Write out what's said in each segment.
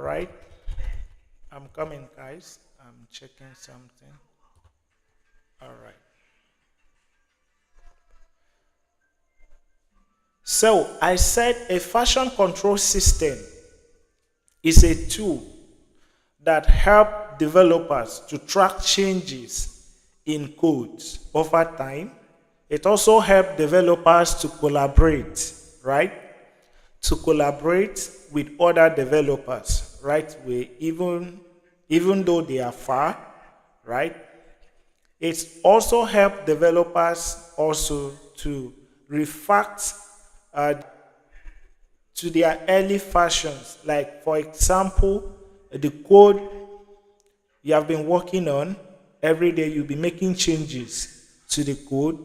right, I'm coming, guys. I'm checking something. All right. So I said a version control system is a tool that help developers to track changes in codes over time. It also helps developers to collaborate, right? To collaborate with other developers, right? Even though they are far, right? It also helps developers also to refact uh, to their early versions. Like, for example, the code you have been working on, every day you'll be making changes to the code.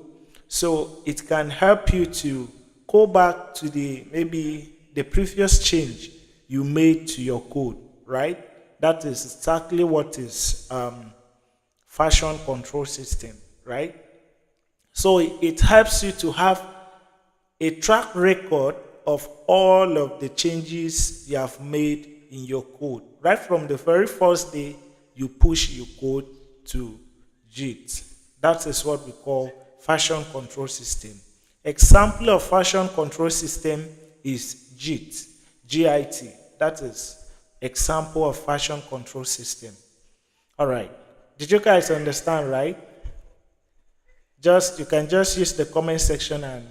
So it can help you to go back to the maybe the previous change you made to your code, right? That is exactly what is version control system, right? So it helps you to have a track record of all of the changes you have made in your code. Right from the very first day you push your code to Git. That is what we call version control system. Example of version control system is Git, Git. That is example of version control system. All right. Did you guys understand, right? You can just use the comment section and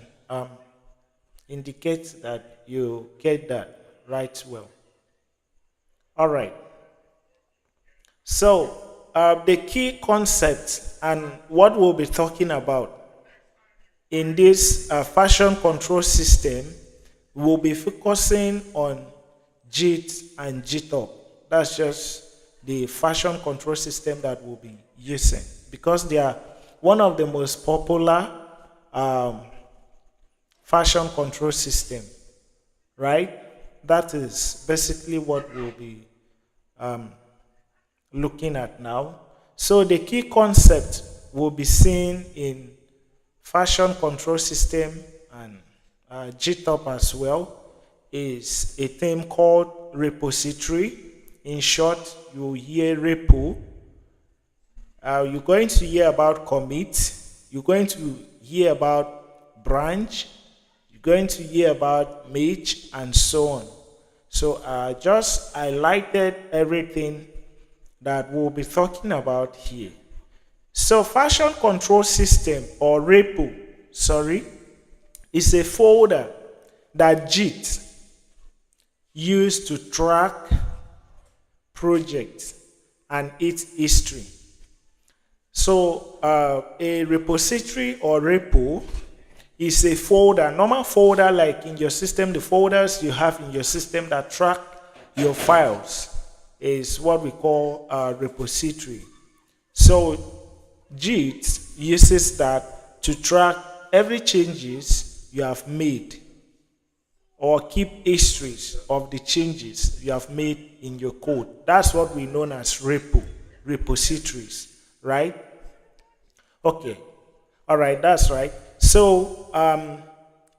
indicate that you get that right well. All right. So the key concept and what we'll be talking about in this version control system, we'll be focusing on Git and GitHub. That's just the version control system that we'll be using because they are one of the most popular version control system, right? That is basically what we'll be looking at now. So the key concept we'll be seeing in version control system and GitHub as well is a thing called repository. In short, you'll hear repo. You're going to hear about commit. You're going to hear about branch. You're going to hear about merge and so on. So I just highlighted everything that we'll be talking about here. So version control system or repo, is a folder that Git used to track projects and its history. So a repository or repo is a folder, normal folder like in your system, the folders you have in your system that track your files is what we call a repository. So Git uses that to track every changes you have made or keep histories of the changes you have made in your code. That's what we know as repositories, right? Okay. All right, that's right. So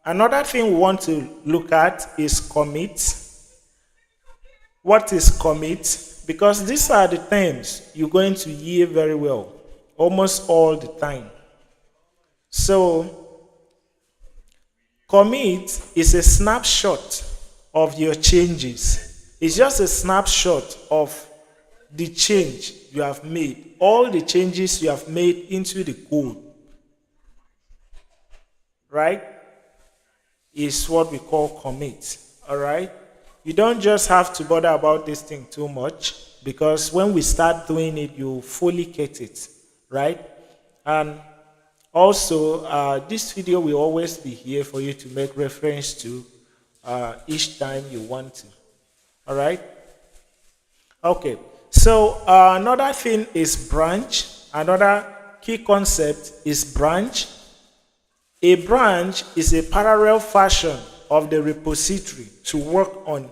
another thing we want to look at is commit. What is commit? Because these are the terms you're going to hear very well, almost all the time. So commit is a snapshot of your changes. It's just a snapshot of the change you have made, all the changes you have made into the code, right? Is what we call commit, all right? You don't just have to bother about this thing too much because when we start doing it, you fully get it, right? And also, this video will always be here for you to make reference to each time you want to. All right? Okay. So another thing is branch. Another key concept is branch. A branch is a parallel version of the repository to work on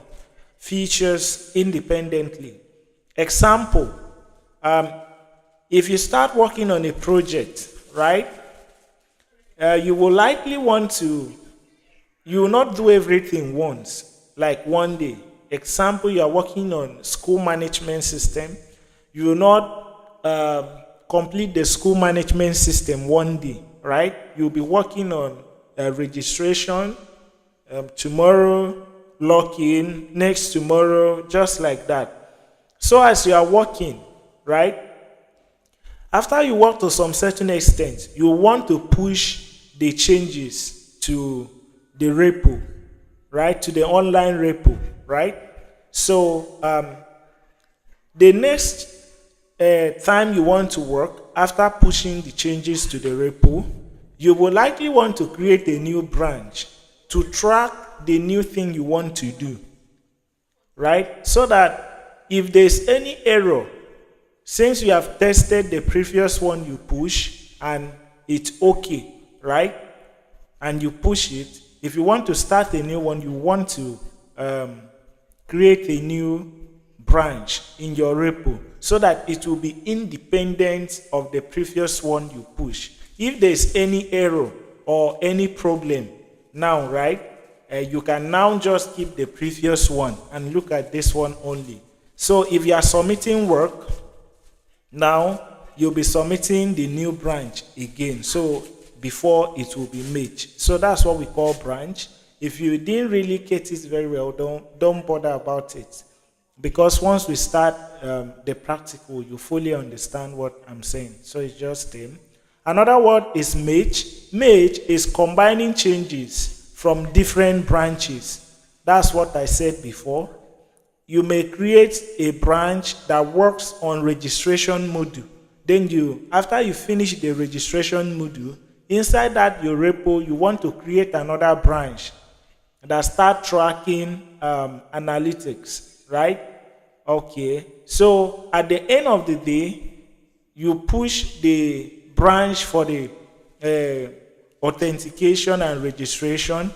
features independently. Example, if you start working on a project, right? You will likely want to, you will not do everything once, like one day. example, you are working on school management system, you will not complete the school management system one day, right? You'll be working on registration, tomorrow, log in, next tomorrow, just like that. So as you are working, right? After you work to some certain extent, you want to push the changes to the repo, right? To the online repo, right? So the next time you want to work, after pushing the changes to the repo, you will likely want to create a new branch to track the new thing you want to do, right? So that if there's any error, since you have tested the previous one you push and it's okay, right? And you push it, if you want to start a new one, you want to create a new branch in your repo so that it will be independent of the previous one you push. If there's any error or any problem now, right, you can now just keep the previous one and look at this one only. So if you are submitting work, now you'll be submitting the new branch again. So before it will be merged. So that's what we call branch. If you didn't really get it very well, don't bother about it. Because once we start the practical, you fully understand what I'm saying. So it's just them. Another word is merge. Merge is combining changes from different branches. That's what I said before. You may create a branch that works on registration module. Then after you finish the registration module, inside that your repo, you want to create another branch that start tracking analytics, right? Okay. So at the end of the day, you push the branch for the authentication and registration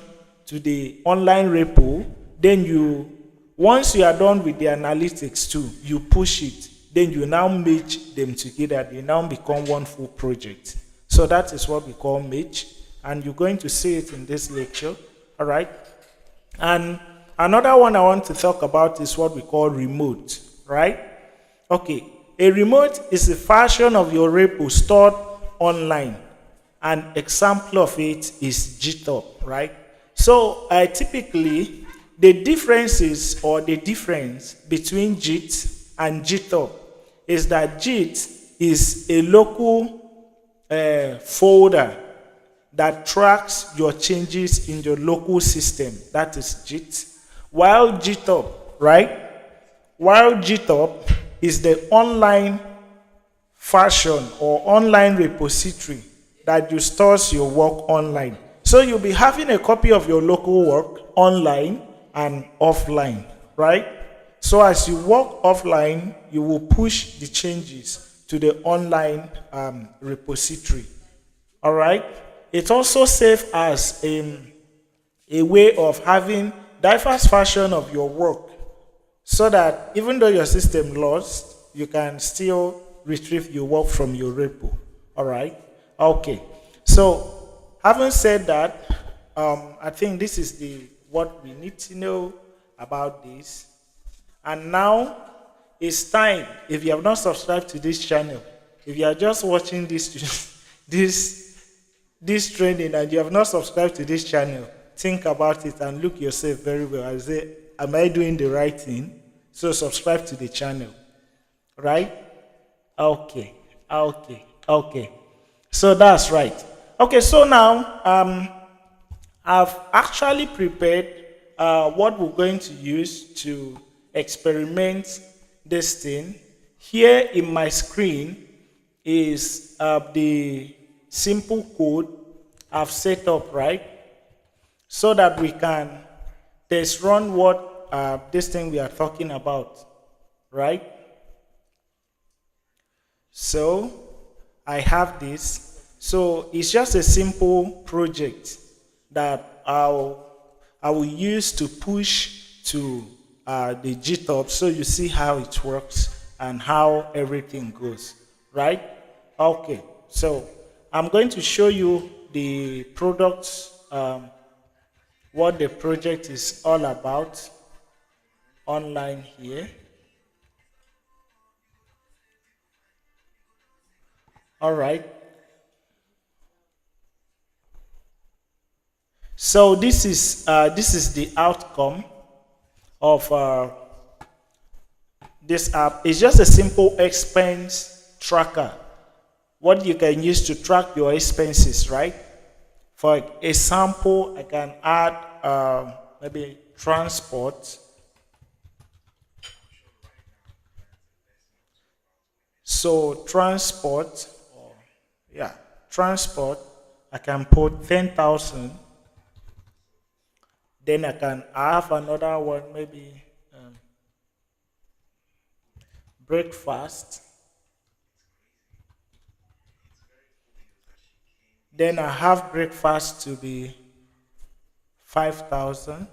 to the online repo. Then once you are done with the analytics too, you push it. Then you now merge them together. They now become one full project. So that is what we call merge. And you're going to see it in this lecture. All right. And another one I want to talk about is what we call remote. Right? Okay. A remote is a version of your repo stored online. An example of it is GitHub. Right? So typically, the difference between Git and GitHub is that Git is a local folder that tracks your changes in your local system. That is Git. While GitHub is the online version or online repository that you store your work online. So you'll be having a copy of your local work online and offline, right? So as you work offline, you will push the changes to the online repository. All right? It also serves as a way of having diverse version of your work so that even though your system lost, you can still retrieve your work from your repo. All right? Okay. So having said that, I think this is what we need to know about this. And now it's time, if you have not subscribed to this channel, if you are just watching this training and you have not subscribed to this channel, think about it and look yourself very well and say, am I doing the right thing? So subscribe to the channel. Right? Okay. So that's right. Okay, so now I've actually prepared what we're going to use to experiment this thing. Here in my screen is the simple code I've set up, right? So that we can test run what this thing we are talking about, right? So I have this. So it's just a simple project that I will use to push to the GitHub so you see how it works and how everything goes, right? Okay, so I'm going to show you the products, what the project is all about. online here. All right. So this is the outcome of this app. It's just a simple expense tracker, what you can use to track your expenses, right? For example, I can add maybe transport. So transport, yeah, transport, I can put 10,000. Then I can have another one, maybe breakfast. Then I have breakfast to be 5,000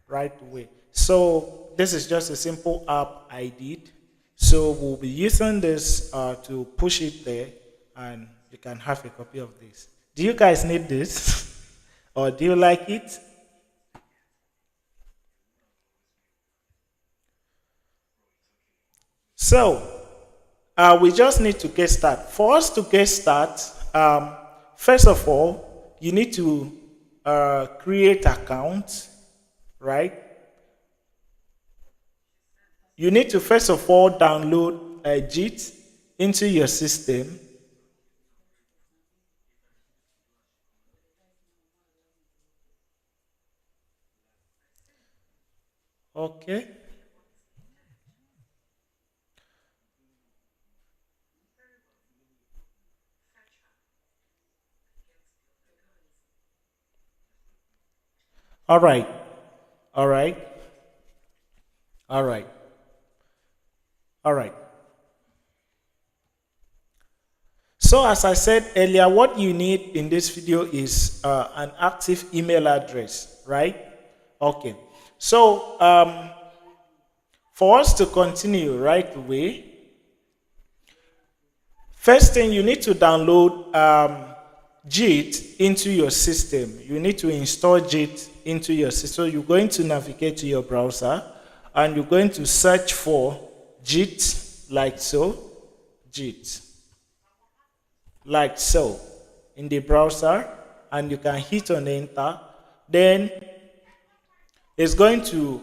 right away. So this is just a simple app I did. So we'll be using this to push it there, and you can have a copy of this. Do you guys need this? Or do you like it? So we just need to get started. For us to get started, first of all, you need to create account, right? You need to first of all download Git into your system. Okay. All right. All right. All right. All right. So as I said earlier, what you need in this video is an active email address, right? Okay. So for us to continue right away, first thing you need to download Git into your system. You need to install Git into your system. So you're going to navigate to your browser and you're going to search for Git like so, Git like so in the browser, and you can hit on enter. Then it's going to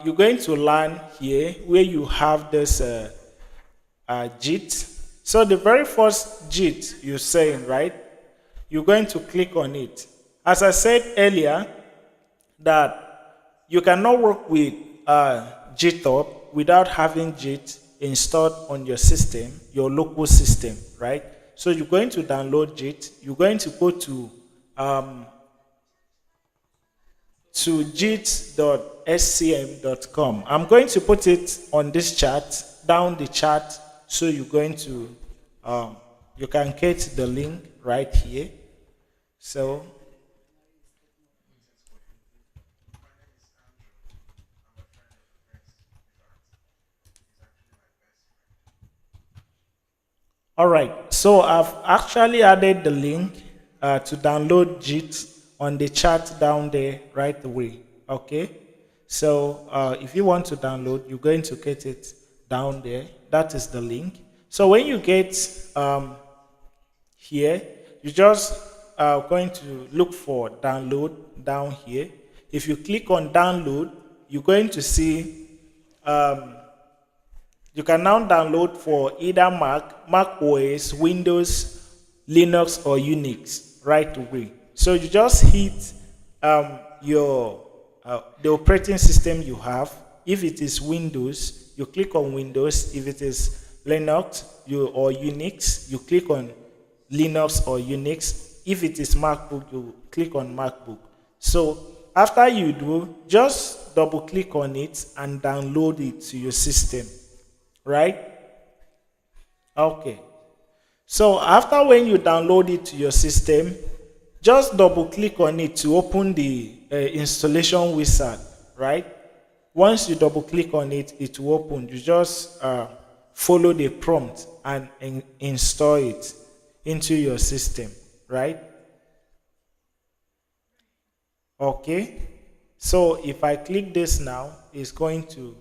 you're going to land here where you have this Git. So the very first Git you're saying, right? You're going to click on it. As I said earlier, that you cannot work with GitHub without having Git installed on your system, your local system, right? So you're going to download Git. You're going to go to git.scm.com. I'm going to put it on this chart, down the chart, so you're going to you can get the link right here. So all right, so I've actually added the link to download Git on the chat down there right away. Okay, so if you want to download, you're going to get it down there. That is the link. So when you get here, you just going to look for download down here. If you click on download, you're going to see you can now download for either Mac OS, Windows, Linux, or Unix right away. So you just hit your the operating system you have. If it is Windows, you click on Windows. If it is Linux or Unix, you click on Linux or Unix. If it is MacBook, you click on MacBook. So after you do, just double click on it and download it to your system. Right? Okay. So after when you download it to your system, just double click on it to open the installation wizard, right? Once you double click on it, it will open. You just follow the prompt and install it into your system, right? Okay. So if I click this now, it's going to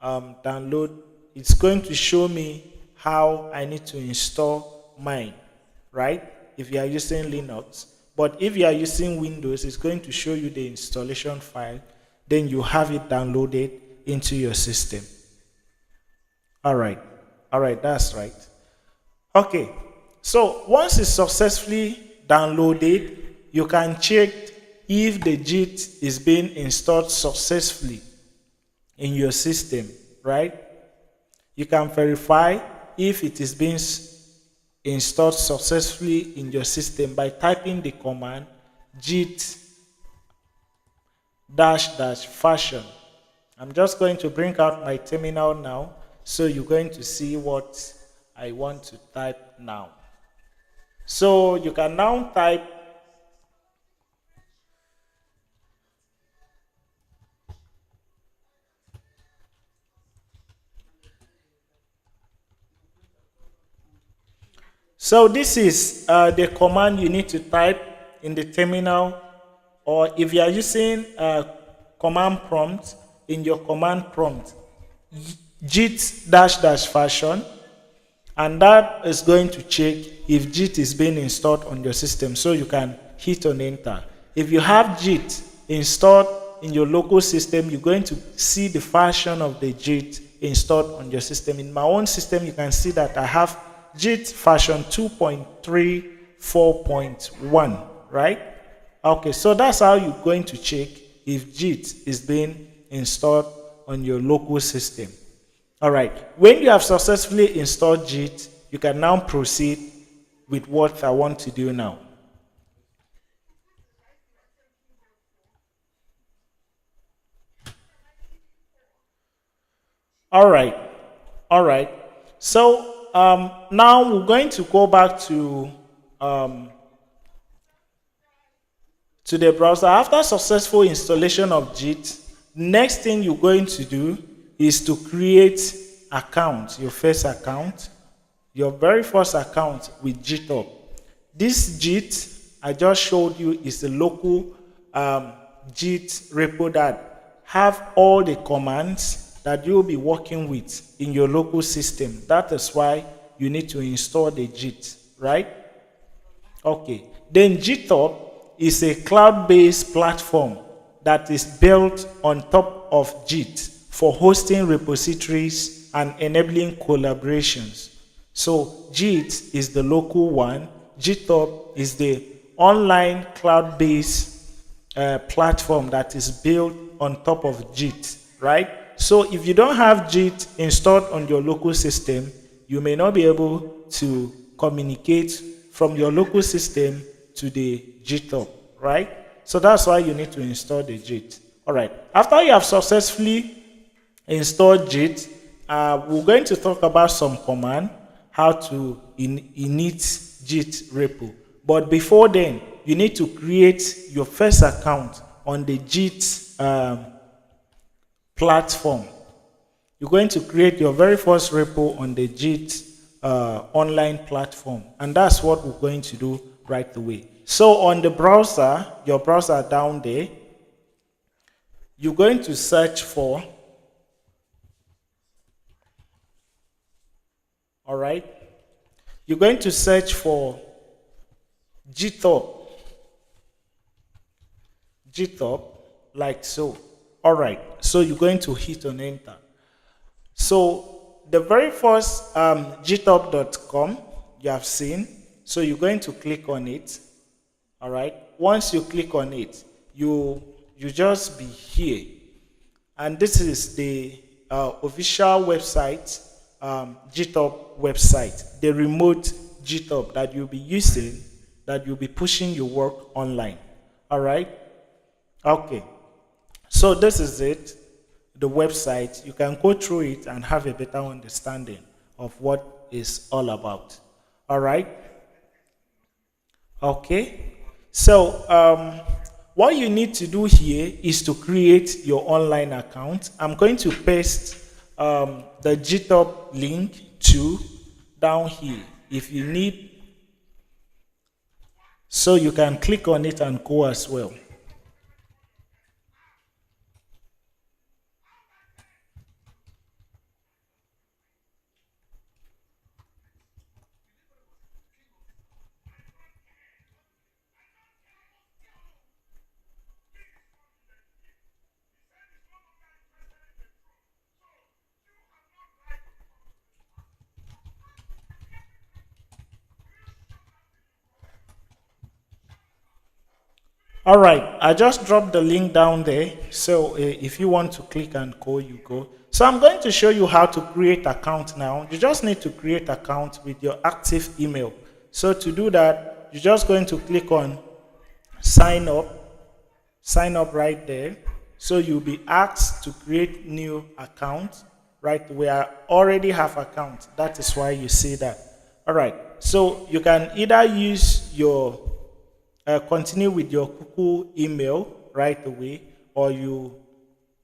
download. It's going to show me how I need to install mine, right? If you are using Linux. But if you are using Windows, it's going to show you the installation file. Then you have it downloaded into your system. All right, that's right. Okay, so once it's successfully downloaded, you can check if the Git is being installed successfully in your system, right? You can verify if it is being installed successfully in your system by typing the command git --fashion. I'm just going to bring out my terminal now, so you're going to see what I want to type now. So you can now type so this is the command you need to type in the terminal, or if you are using command prompt, in your command prompt, git --fashion, and that is going to check if Git is being installed on your system, so you can hit on enter. If you have Git installed in your local system, you're going to see the version of the Git installed on your system. In my own system, you can see that I have Git version 2.34.1, right? Okay, so that's how you're going to check if Git is being installed on your local system. All right, when you have successfully installed Git, you can now proceed with what I want to do now. All right. So now we're going to go back to the browser. After successful installation of Git, next thing you're going to do is to create your first account, your very first account with GitHub. This Git I just showed you is the local Git repo that have all the commands that you'll be working with in your local system. That is why you need to install the Git, right? Okay. Then GitHub is a cloud-based platform that is built on top of Git for hosting repositories and enabling collaborations. So Git is the local one. GitHub is the online cloud-based platform that is built on top of Git, right? So if you don't have Git installed on your local system, you may not be able to communicate from your local system to the GitHub, right? So that's why you need to install the Git. All right. After you have successfully installed Git, we're going to talk about some command, how to init Git repo. But before then, you need to create your first account on the Git platform. You're going to create your very first repo on the Git online platform. And that's what we're going to do right away. So on the browser, your browser down there, you're going to search for, all right, you're going to search for GitHub, like so. All right, so you're going to hit on enter. So the very first github.com you have seen, so you're going to click on it. All right, once you click on it, you just be here, and this is the official website, GitHub website, the remote GitHub that you'll be using, that you'll be pushing your work online. All right, okay, so this is it, the website. You can go through it and have a better understanding of what it's all about. All right, okay. So what you need to do here is to create your online account. I'm going to paste the GitHub link to down here if you need, so you can click on it and go as well. All right, I just dropped the link down there. So if you want to click and go, you go. So I'm going to show you how to create account now. You just need to create account with your active email. So to do that, you're just going to click on sign up right there. So you'll be asked to create new account, right? We are already have account. That is why you see that. All right. So you can either use your continue with your Google email right away, or you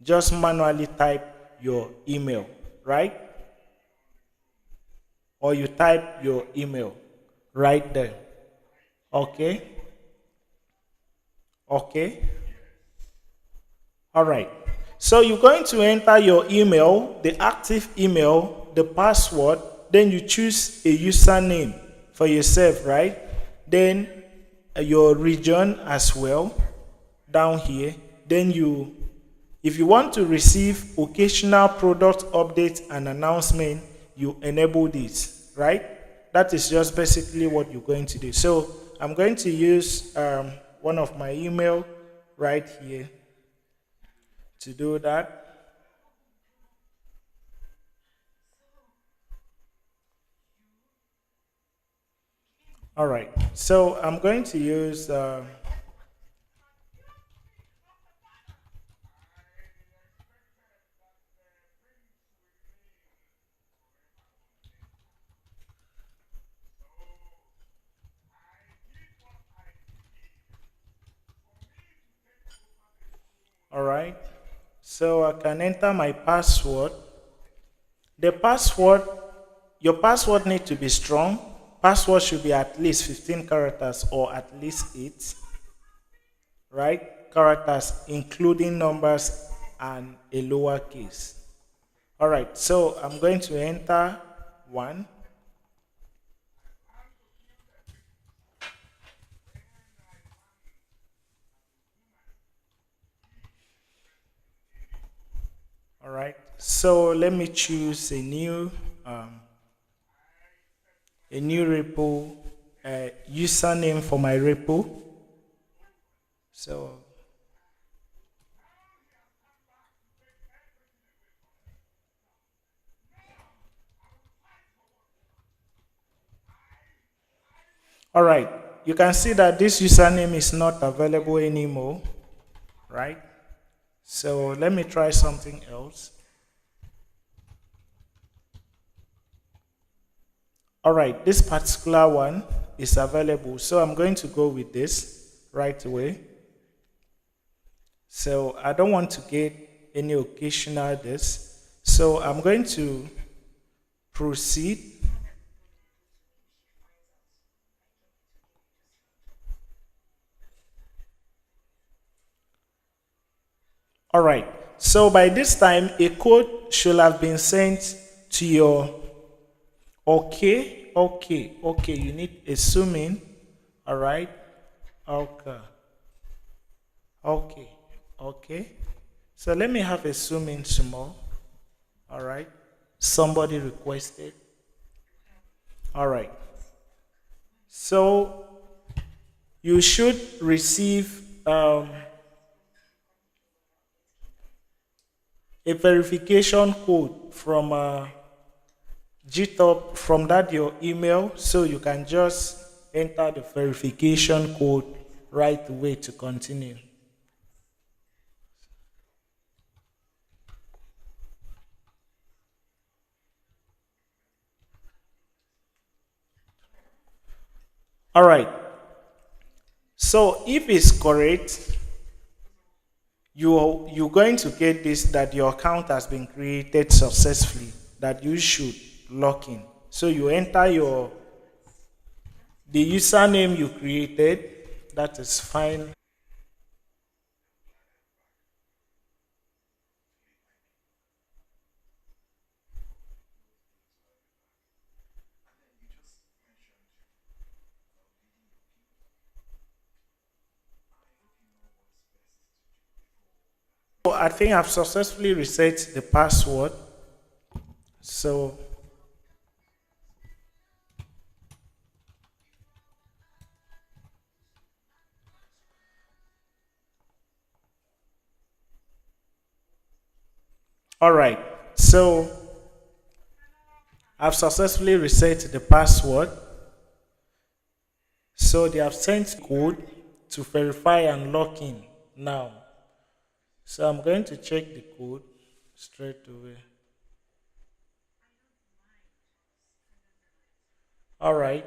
just manually type your email, right? Or you type your email right there. Okay. Okay. All right. So you're going to enter your email, the active email, the password, then you choose a username for yourself, right? Then your region as well down here. Then if you want to receive occasional product updates and announcement, you enable this, right? That is just basically what you're going to do. So I'm going to use one of my email right here to do that. All right, so I'm going to use, all right, so I can enter my password. The password, your password need to be strong. Password should be at least 15 characters or at least 8, right? Characters including numbers and a lowercase. All right, so I'm going to enter 1. All right, so let me choose a new repo, username for my repo. So, all right, you can see that this username is not available anymore, right? So let me try something else. All right, this particular one is available, so I'm going to go with this right away. So I don't want to get any occasional this. So I'm going to proceed. All right. So by this time, a code should have been sent to your. Okay. You need a zoom in. All right. Okay. Okay. Okay. So let me have a zoom in small. All right. Somebody requested. All right. So you should receive a verification code from GitHub from that your email, so you can just enter the verification code right away to continue. All right. So if it's correct, you're going to get this that your account has been created successfully, that you should log in. So you enter the username you created, that is fine. So I think I've successfully reset the password. So All right. So I've successfully reset the password. So they have sent code to verify and log in now. So I'm going to check the code straight away. All right.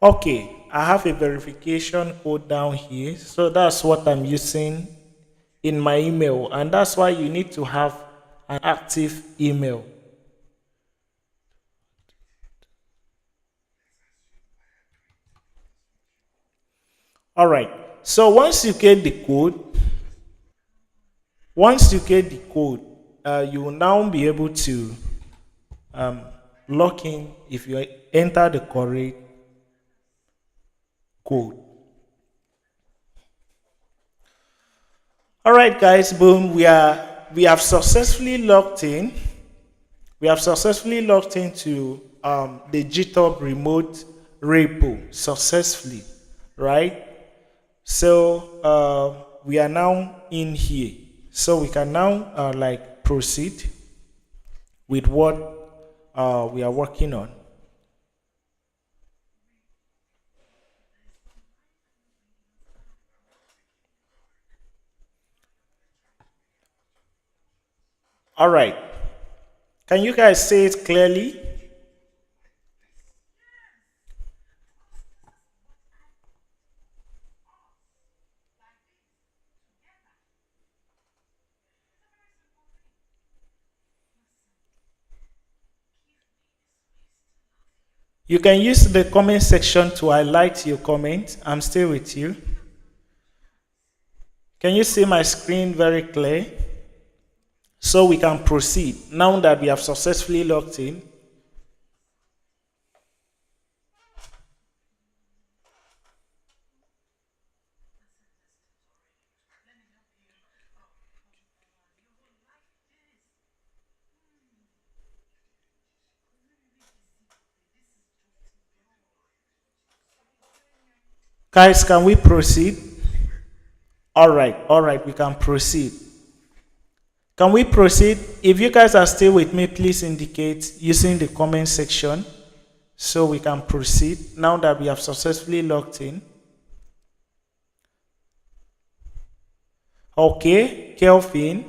Okay, I have a verification code down here. So that's what I'm using in my email. And that's why you need to have an active email. All right. So once you get the code, you will now be able to um, log in if you enter the correct code. All right, guys, boom. We have successfully logged in. We have successfully logged into the GitHub remote repo successfully, right? So we are now in here. So we can now like proceed with what we are working on. All right. Can you guys say it clearly? You can use the comment section to highlight your comment. I'm still with you. Can you see my screen very clear? So we can proceed now that we have successfully logged in. Guys, can we proceed? All right, we can proceed. Can we proceed? If you guys are still with me, please indicate using the comment section so we can proceed now that we have successfully logged in. Okay, Kelvin.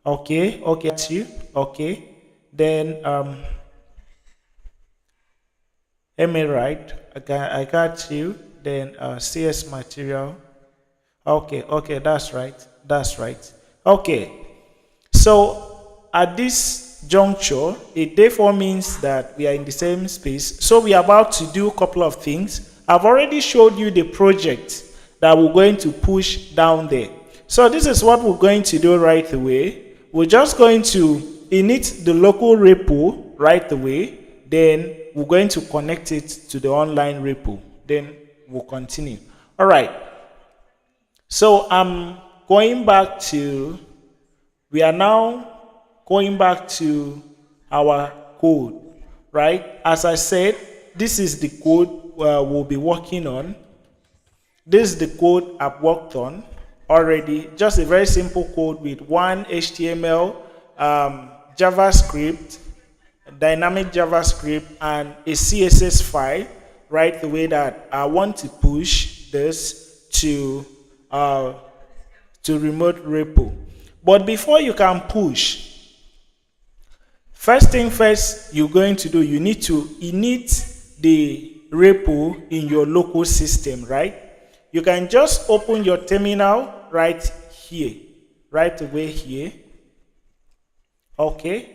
Okay, that's you. Okay. Then Emirate, I got you. Then CS material. Okay, that's right. That's right. Okay. So at this juncture, it therefore means that we are in the same space. So we are about to do a couple of things. I've already showed you the project that we're going to push down there. So this is what we're going to do right away. We're just going to init the local repo right away. Then we're going to connect it to the online repo. Then we'll continue. All right. So I'm going back to, we are now going back to our code, right? As I said, this is the code we'll be working on. This is the code I've worked on already. Just a very simple code with one HTML, JavaScript, dynamic JavaScript, and a CSS file, right? The way that I want to push this to remote repo. But before you can push, first thing first you're going to do, you need to init the repo in your local system, right? You can just open your terminal right here, right away here. Okay.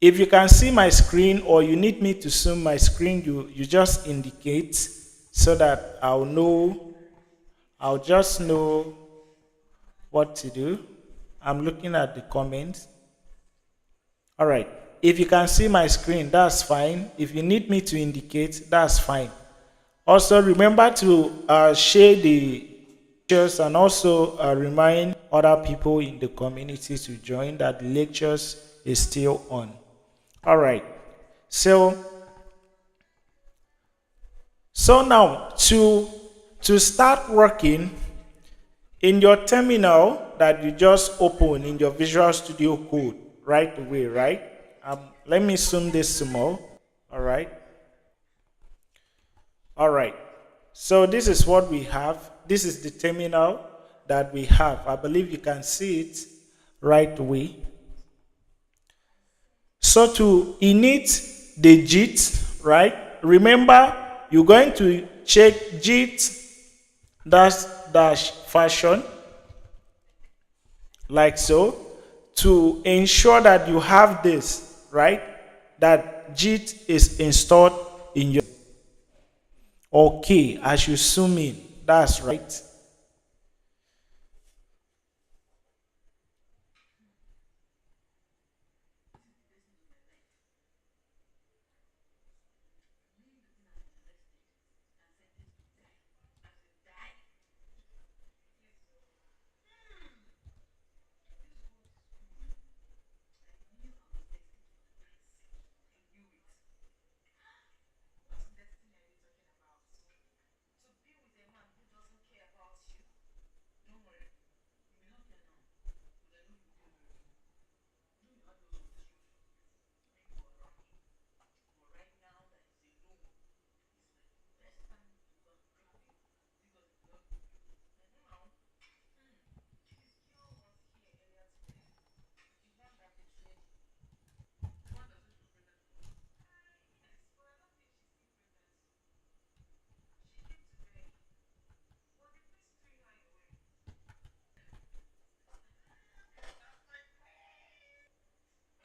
If you can see my screen or you need me to zoom my screen, you just indicate so that I'll just know what to do. I'm looking at the comments. All right. If you can see my screen, that's fine. If you need me to indicate, that's fine. Also, remember to share the lectures and also remind other people in the community to join that the lectures is still on. All right. So now to start working, In your terminal that you just open in your Visual Studio Code right away, right? Let me zoom this small. All right. All right. So this is what we have. This is the terminal that we have. I believe you can see it right away. So to init the Git, right? Remember, you're going to check Git dash version like so to ensure that you have this, right? That Git is installed in your. Okay, as you zoom in, that's right.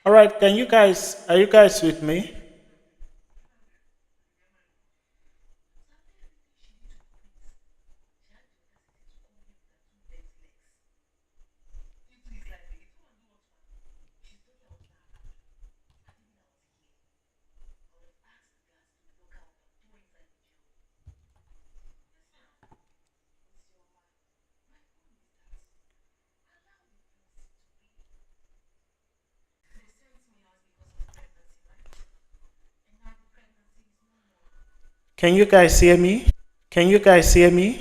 All right, are you guys with me? Can you guys hear me? Can you guys hear me?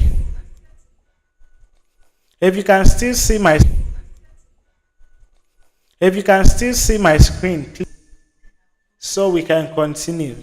If you can still see my if you can still see my screen, please, so we can continue.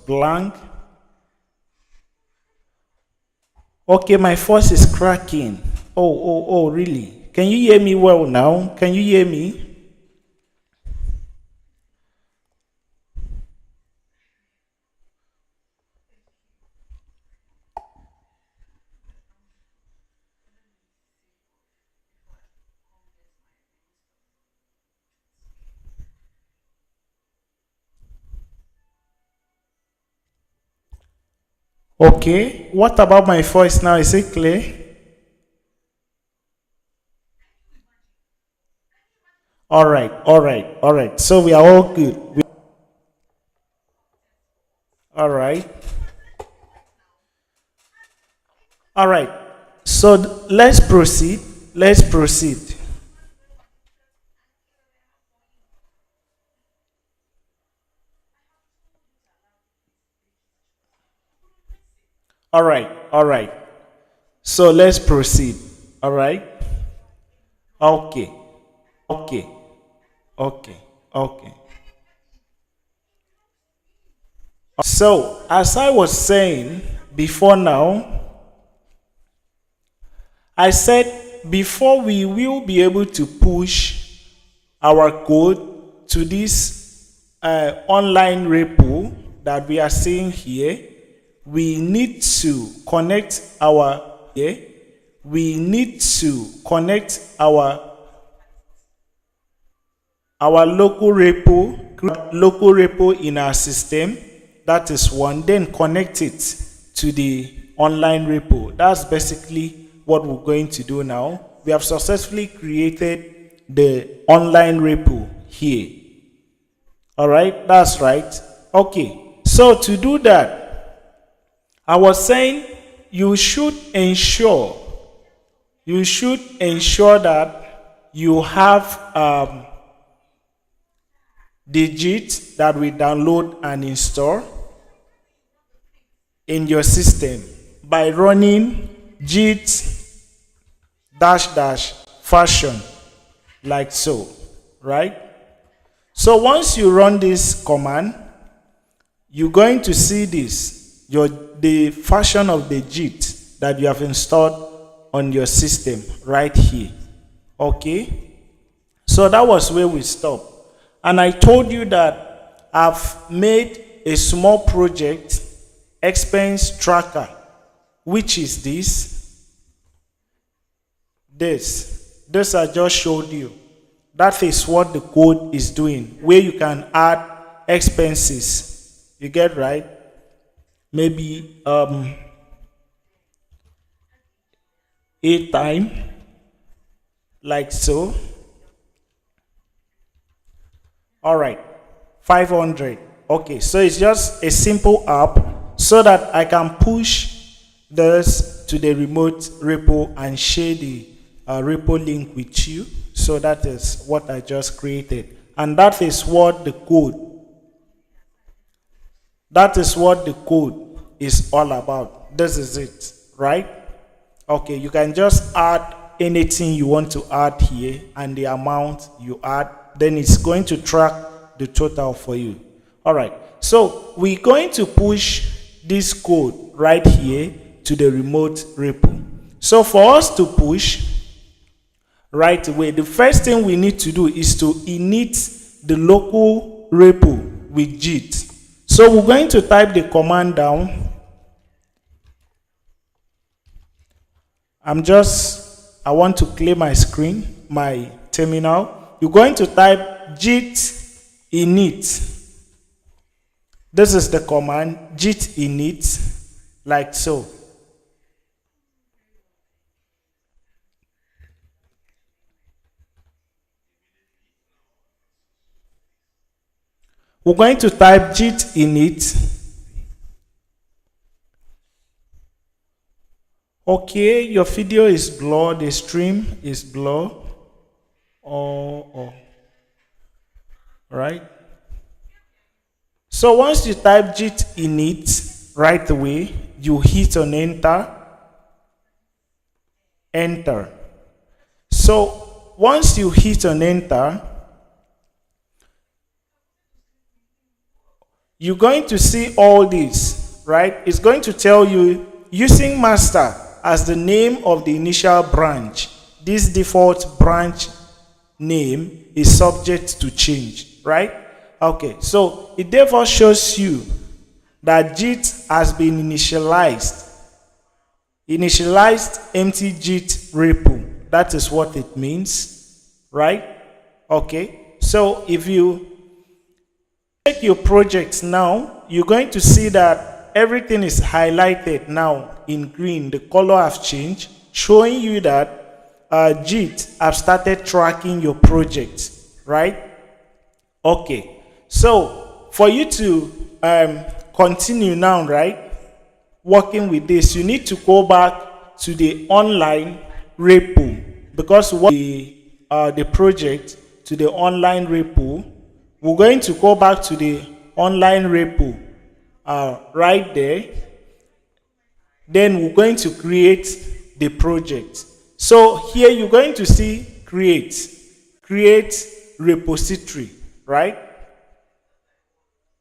Blank. Okay, my voice is cracking. Oh, really? Can you hear me well now? Can you hear me? Okay. What about my voice now? Is it clear? All right. So we are all good. All right. All right. So let's proceed. Let's proceed. All right. All right. So let's proceed. All right. Okay. Okay. Okay. Okay. So as I was saying before now, I said before we will be able to push our code to this online repo that we are seeing here, we need to connect our local repo in our system. That is one. Then connect it to the online repo. That's basically what we're going to do now. we have successfully created the online repo here. All right, that's right. Okay, so to do that, I was saying you should ensure that you have the Git that we download and install in your system by running git --fashion like so, right? So once you run this command, you're going to see this, the version of the Git that you have installed on your system right here. Okay, so that was where we stopped. And I told you that I've made a small project, expense tracker, which is this I just showed you. That is what the code is doing, where you can add expenses. You get right? Maybe a time, like so. All right, 500. Okay, so it's just a simple app so that I can push this to the remote repo and share the repo link with you. So that is what I just created. And that is what the code is all about. This is it, right? Okay, you can just add anything you want to add here and the amount you add, then it's going to track the total for you. All right, so we're going to push this code right here to the remote repo. So for us to push right away, the first thing we need to do is to init the local repo with Git. So we're going to type the command down. I want to clear my screen, my terminal. You're going to type git init. This is the command, git init, like so. We're going to type git init. Okay, your video is blurred, the stream is blurred. Right? So once you type git init right away, you hit on enter. Enter. So once you hit on enter, you're going to see all this, right? It's going to tell you using master as the name of the initial branch. This default branch name is subject to change, right? Okay, so it therefore shows you that Git has been initialized empty Git repo. That is what it means, right? Okay, so if you check your project now, you're going to see that everything is highlighted now in green. The color has changed, showing you that Git have started tracking your project, right? Okay, so for you to continue now, right, working with this, you need to go back to the online repo, because what the project to the online repo, we're going to go back to the online repo right there. Then we're going to create the project. So here you're going to see create repository, right?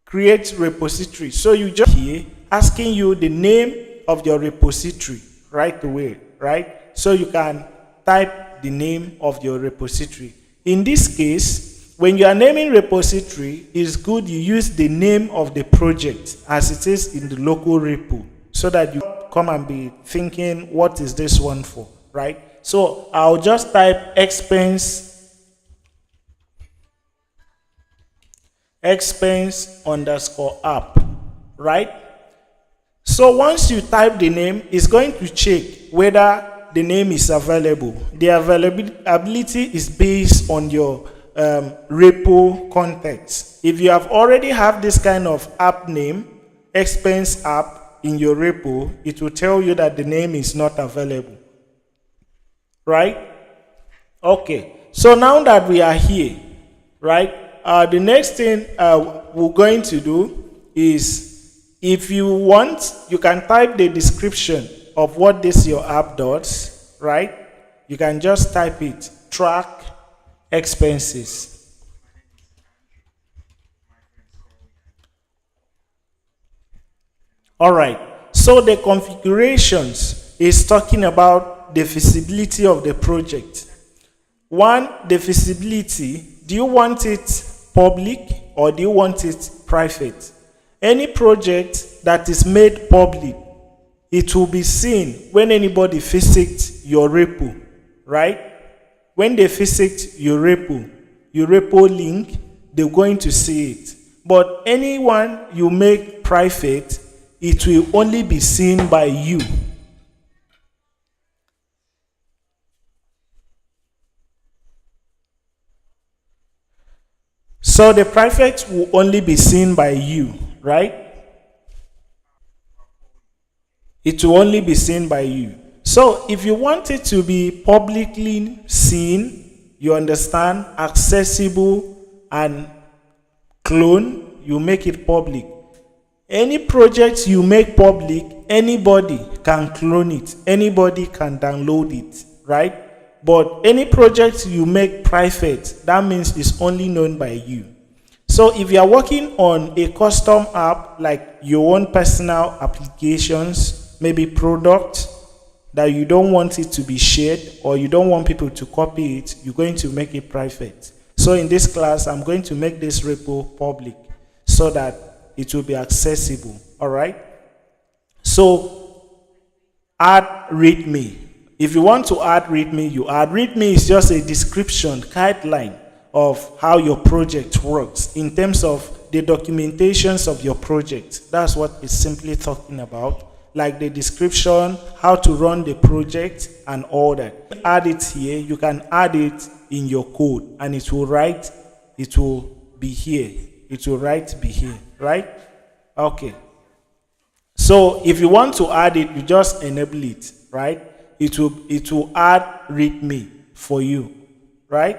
Create repository. So you just here asking you the name of your repository right away, right? So you can type the name of your repository. In this case, when you are naming repository, it's good you use the name of the project as it is in the local repo, so that you come and be thinking, what is this one for, right? So I'll just type expense underscore app, right? So once you type the name, it's going to check whether the name is available. The availability is based on your repo context. If you have already have this kind of app name, expense app in your repo, it will tell you that the name is not available. Right? Okay. So now that we are here, right? The next thing we're going to do is, if you want, you can type the description of what this your app does, right? You can just type it, track expenses. All right. So the configurations is talking about the feasibility of the project. One, the feasibility, do you want it public or do you want it private? Any project that is made public, it will be seen when anybody visits your repo, right? When they visit your repo link, they're going to see it. But anyone you make private, it will only be seen by you. So the private will only be seen by you, right? It will only be seen by you. So if you want it to be publicly seen, you understand, accessible and clone, you make it public. Any project you make public, anybody can clone it, anybody can download it, right? But any project you make private, that means it's only known by you. So if you are working on a custom app, like your own personal applications, maybe product that you don't want it to be shared or you don't want people to copy it, you're going to make it private. So in this class, I'm going to make this repo public so that it will be accessible. All right. So add README. If you want to add README, you add. README is just a description, guideline of how your project works in terms of the documentations of your project. That's what it's simply talking about. Like the description, how to run the project and all that. Add it here, you can add it in your code and it will write, it will be here. It will be here, right? Okay. So if you want to add it, you just enable it, right? It will add README for you, right?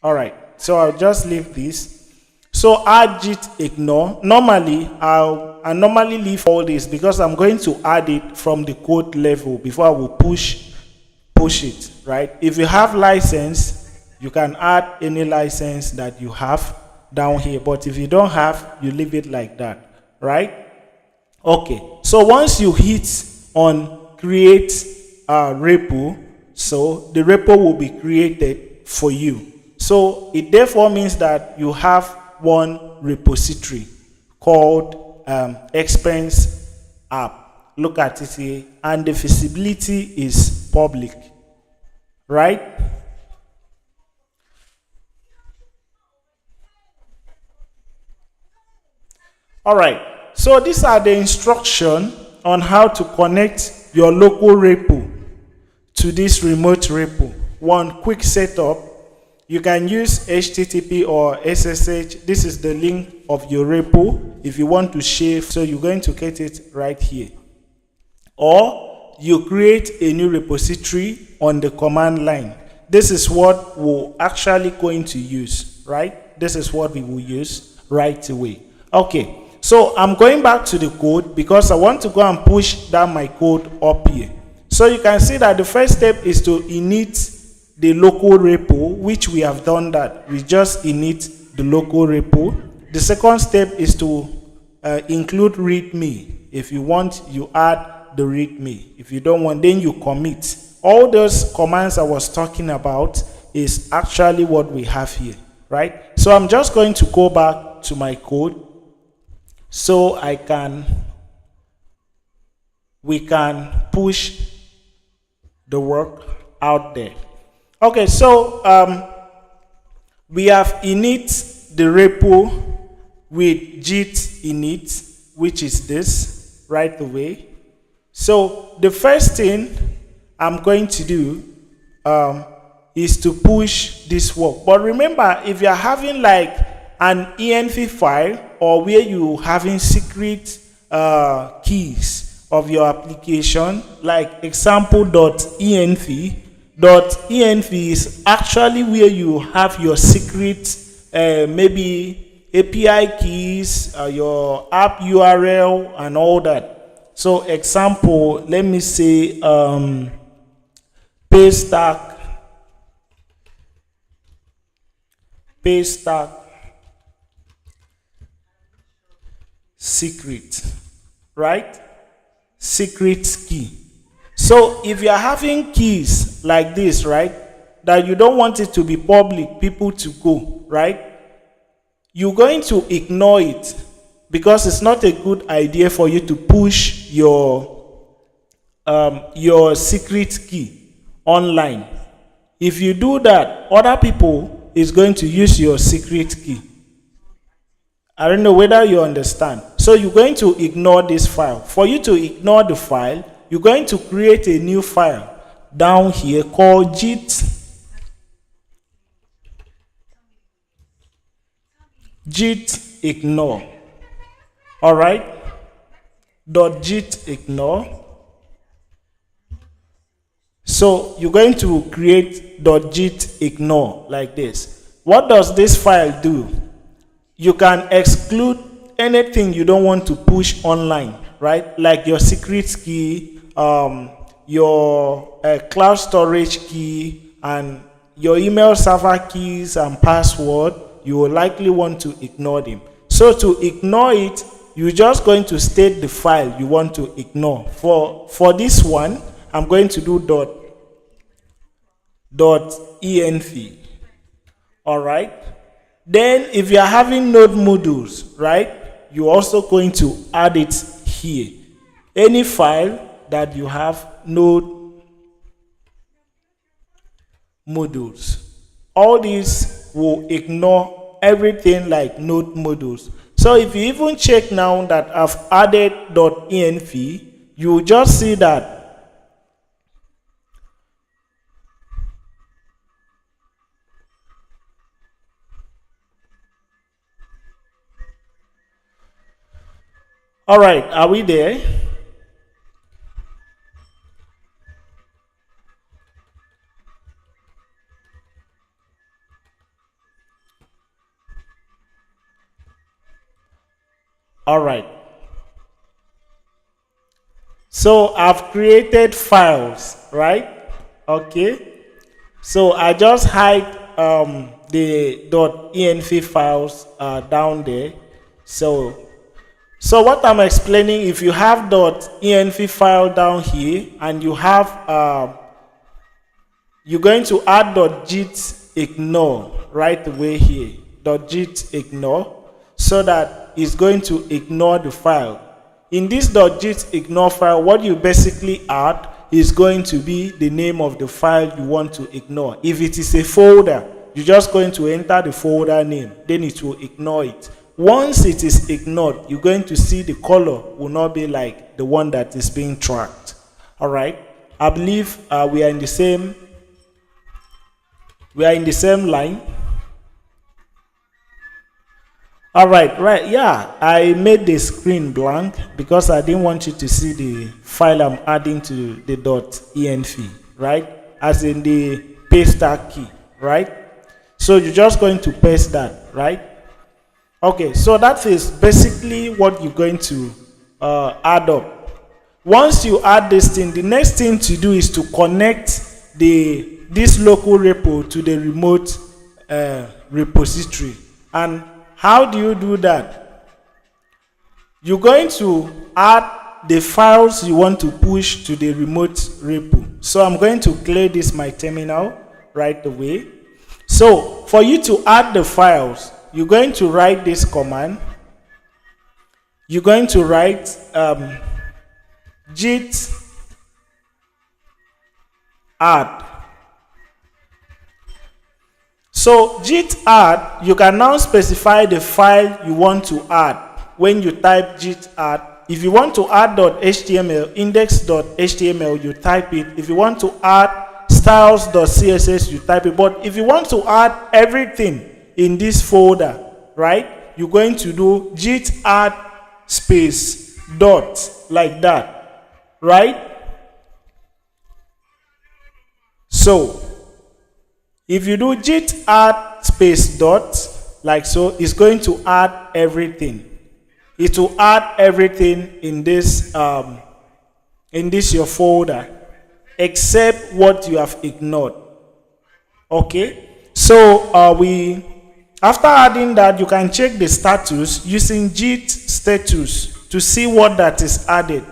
All right. So I'll just leave this. So add Git ignore. Normally, I normally leave all this because I'm going to add it from the code level before I will push it, right? If you have license, you can add any license that you have down here. But if you don't have, you leave it like that, right? Okay. So once you hit on create repo, so the repo will be created for you. So it therefore means that you have one repository called expense app. Look at it here, and the visibility is public, right? All right. So these are the instructions on how to connect your local repo to this remote repo. One quick setup. You can use HTTP or SSH. This is the link of your repo if you want to share. So you're going to get it right here. Or you create a new repository on the command line. This is what we're actually going to use, right? This is what we will use right away. Okay. So I'm going back to the code because I want to go and push down my code up here. So you can see that the first step is to init the local repo, which we have done that. We just init the local repo. The second step is to include README. If you want, you add the README. If you don't want, then you commit. All those commands I was talking about is actually what we have here, right? So I'm just going to go back to my code so we can push the work out there. Okay, so we have init the repo with git init, which is this right away. So the first thing I'm going to do is to push this work. But remember, if you're having like an env file, or where you having secret keys of your application, like example.env, .env is actually where you have your secret maybe API keys, your app URL and all that. So example, let me say paystack secret, right? Secret key. So if you are having keys like this, right, that you don't want it to be public, people to go, right, you're going to ignore it, because it's not a good idea for you to push your secret key online. If you do that, other people is going to use your secret key. I don't know whether you understand. So you're going to ignore this file. For you to ignore the file, you're going to create a new file down here called Git ignore. All right, .git ignore. So you're going to create .git ignore like this. What does this file do? You can exclude anything you don't want to push online, right? Like your secret key, your cloud storage key, and your email server keys and password. You will likely want to ignore them. So to ignore it, you're just going to state the file you want to ignore. For this one, I'm going to do .env. All right. Then if you are having node modules, right, you're also going to add it here. Any file that you have node modules, all these will ignore everything like node modules. So if you even check now that I've added .env, you will just see that all right, are we there? All right. So I've created files, right? Okay. So I just hide the .env files down there. So what I'm explaining, if you have .env file down here and you have you're going to add .git ignore right away here, .git ignore, so that it's going to ignore the file. In this .git ignore file, what you basically add is going to be the name of the file you want to ignore. If it is a folder, you're just going to enter the folder name, then it will ignore it. Once it is ignored, you're going to see the color will not be like the one that is being tracked. All right. I believe we are in the same line. All right, right. Yeah, I made the screen blank because I didn't want you to see the file I'm adding to the .env, right? As in the paystack key, right? So you're just going to paste that, right? Okay, so that is basically what you're going to add up. Once you add this thing, the next thing to do is to connect this local repo to the remote repository. And how do you do that? You're going to add the files you want to push to the remote repo. So I'm going to clear this my terminal right away. So for you to add the files, you're going to write this command. You're going to write git add. So git add, you can now specify the file you want to add. When you type git add, if you want to add .html, index.html, you type it. If you want to add styles.css, you type it. But if you want to add everything in this folder, right, you're going to do git add space dot like that, right? So if you do git add space dot like so, it's going to add everything. It will add everything in this your folder except what you have ignored. Okay, so after adding that, you can check the status using git status to see what that is added.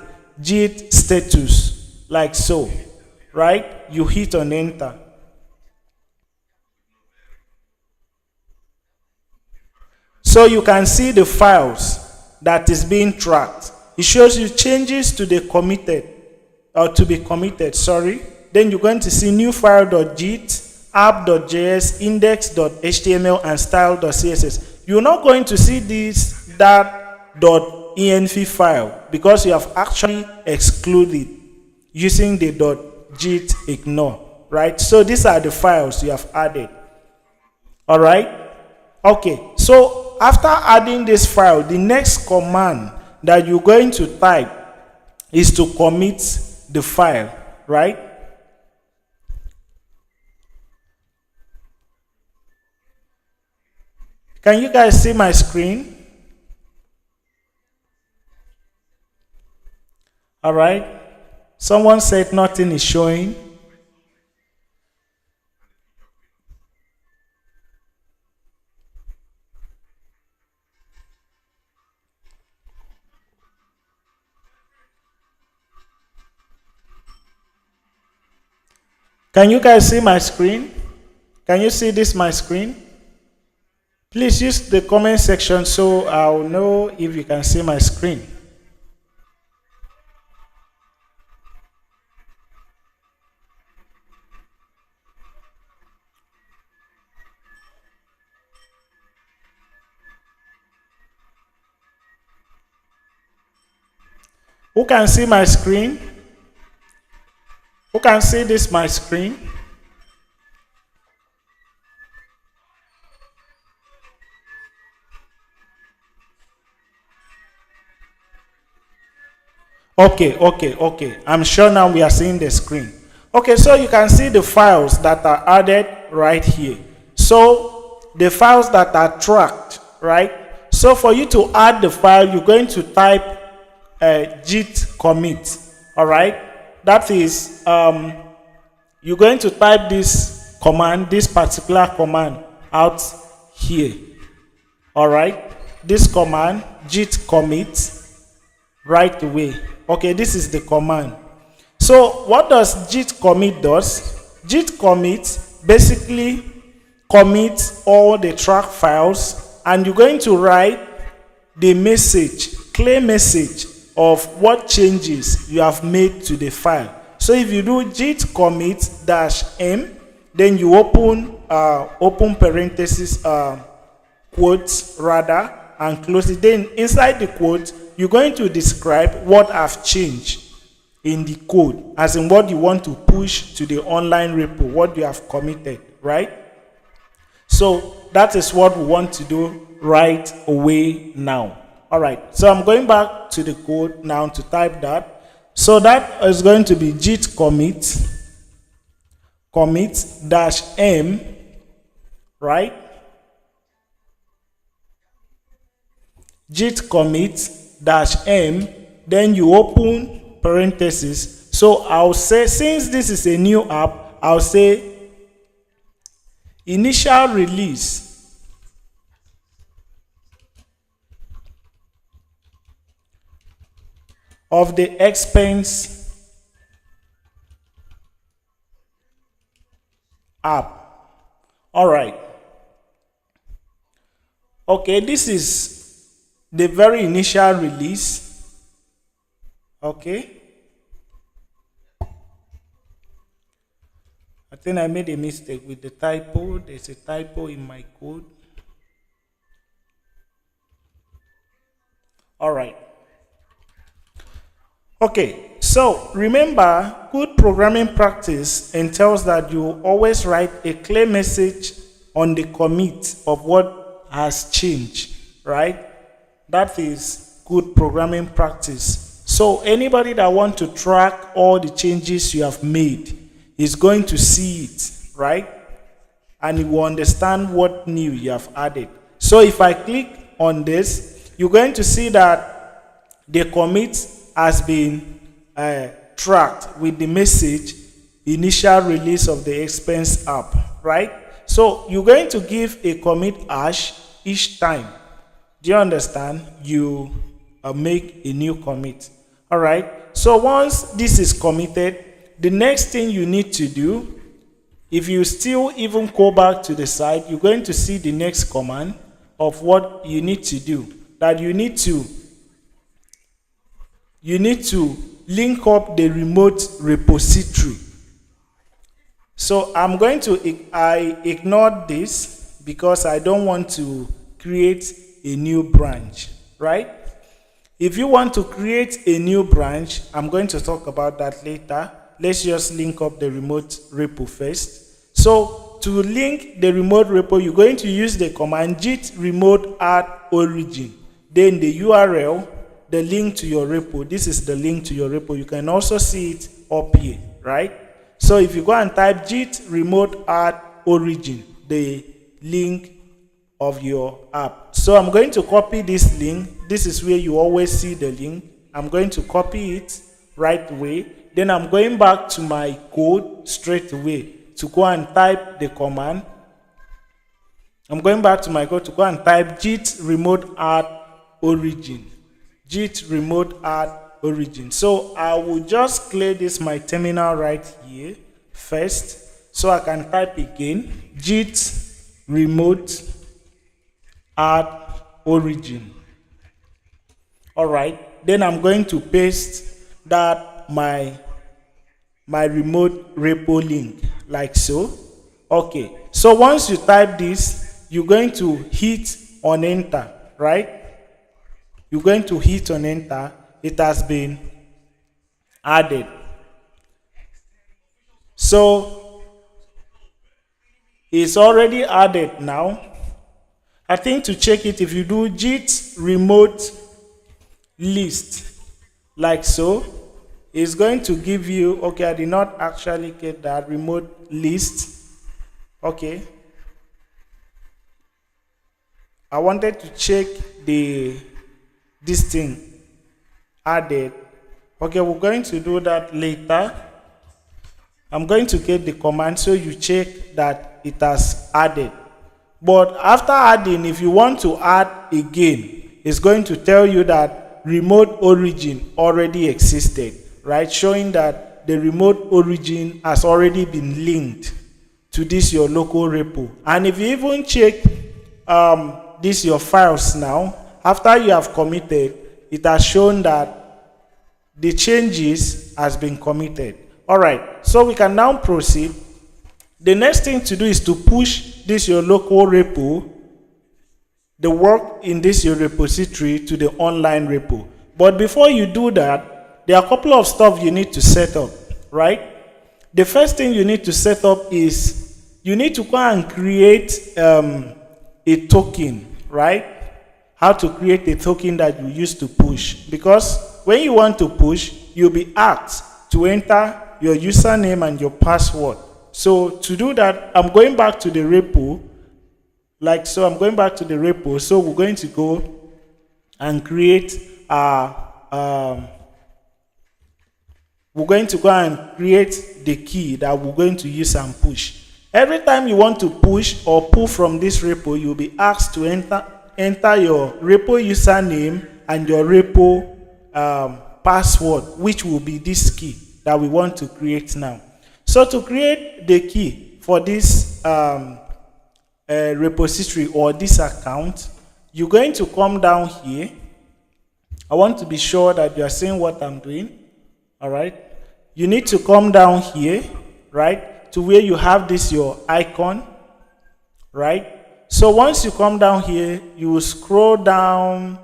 Git status like so, right? You hit on enter. So you can see the files that is being tracked. It shows you changes to the committed, or to be committed, sorry. Then you're going to see new file.git, app.js, index.html, and style.css. You're not going to see that .env file because you have actually excluded using the .git ignore, right? So these are the files you have added. All right? Okay, so after adding this file, the next command that you're going to type is to commit the file, right? Can you guys see my screen? All right. Someone said nothing is showing. Can you guys see my screen? Can you see this my screen? Please use the comment section so I'll know if you can see my screen. Who can see my screen? Who can see this my screen? Okay. I'm sure now we are seeing the screen. Okay, so you can see the files that are added right here. So the files that are tracked, right? So for you to add the file, you're going to type git commit. All right. That is, you're going to type this command, this particular command out here. All right. This command, git commit, right away. Okay, this is the command. So what does git commit does? Git commit basically commits all the track files, and you're going to write the message, clear message of what changes you have made to the file. So if you do git commit -m, then you open parenthesis quotes rather and close it. Then inside the quote, you're going to describe what have changed in the code, as in what you want to push to the online repo, what you have committed, right? So that is what we want to do right away now. All right, so I'm going back to the code now to type that. So that is going to be git commit -m, right? Git commit -m, then you open parentheses. So I'll say, since this is a new app, I'll say initial release of the expense app. All right. Okay, this is the very initial release. Okay. I think I made a mistake with the typo. There's a typo in my code. All right. Okay, so remember, good programming practice entails that you always write a clear message on the commit of what has changed, right? That is good programming practice. So anybody that wants to track all the changes you have made is going to see it, right? And you will understand what new you have added. So if I click on this, you're going to see that the commit has been tracked with the message initial release of the expense app, right? So you're going to give a commit hash each time. Do you understand? You make a new commit. All right. So once this is committed, the next thing you need to do, if you still even go back to the site, you're going to see the next command of what you need to do. That you need to link up the remote repository. So I'm going to ignore this because I don't want to create a new branch, right? If you want to create a new branch, I'm going to talk about that later. Let's just link up the remote repo first. So to link the remote repo, you're going to use the command git remote add origin. Then the URL, the link to your repo. This is the link to your repo. You can also see it up here, right? So if you go and type git remote add origin, the link of your app. So I'm going to copy this link. This is where you always see the link. I'm going to copy it right away. Then I'm going back to my code straight away to go and type the command. I'm going back to my code to go and type git remote add origin. Git remote add origin. So I will just clear this my terminal right here first, so I can type again git remote add origin. All right. Then I'm going to paste that my remote repo link like so. Okay. So once you type this, you're going to hit on enter, right? You're going to hit on enter. It has been added. So it's already added now. I think to check it, if you do git remote list like so, it's going to give you, okay, I did not actually get that remote list. Okay. I wanted to check this thing added. Okay, we're going to do that later. I'm going to get the command so you check that it has added. But after adding, if you want to add again, it's going to tell you that remote origin already existed, right? Showing that the remote origin has already been linked to this your local repo. And if you even check this your files now, after you have committed, it has shown that the changes has been committed. All right, so we can now proceed. The next thing to do is to push this your local repo, the work in this your repository, to the online repo. But before you do that, there are a couple of stuff you need to set up, right? The first thing you need to set up is you need to go and create a token, right? How to create a token that you use to push. Because when you want to push, you'll be asked to enter your username and your password. So to do that, I'm going back to the repo. Like so, I'm going back to the repo. So we're going to go and create we're going to go and create the key that we're going to use and push. Every time you want to push or pull from this repo, you'll be asked to enter your repo username and your repo password, which will be this key that we want to create now. So to create the key for this repository or this account, you're going to come down here. I want to be sure that you are seeing what I'm doing. All right. You need to come down here, right, to where you have this your icon, right? So once you come down here, you will scroll down,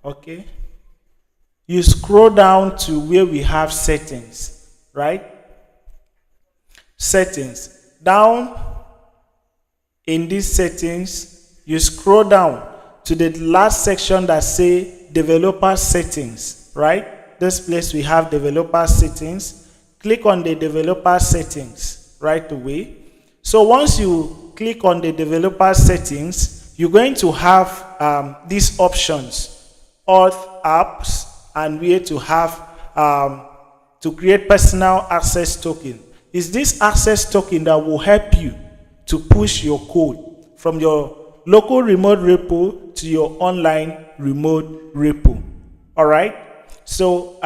okay. you scroll down to where we have settings, right? Settings. Down in these settings, you scroll down to the last section that say developer settings, right? This place we have developer settings. Click on the developer settings right away. So once you click on the developer settings, you're going to have these options, auth apps, and where to have to create personal access token. Is this access token that will help you to push your code from your local remote repo to your online remote repo. All right. So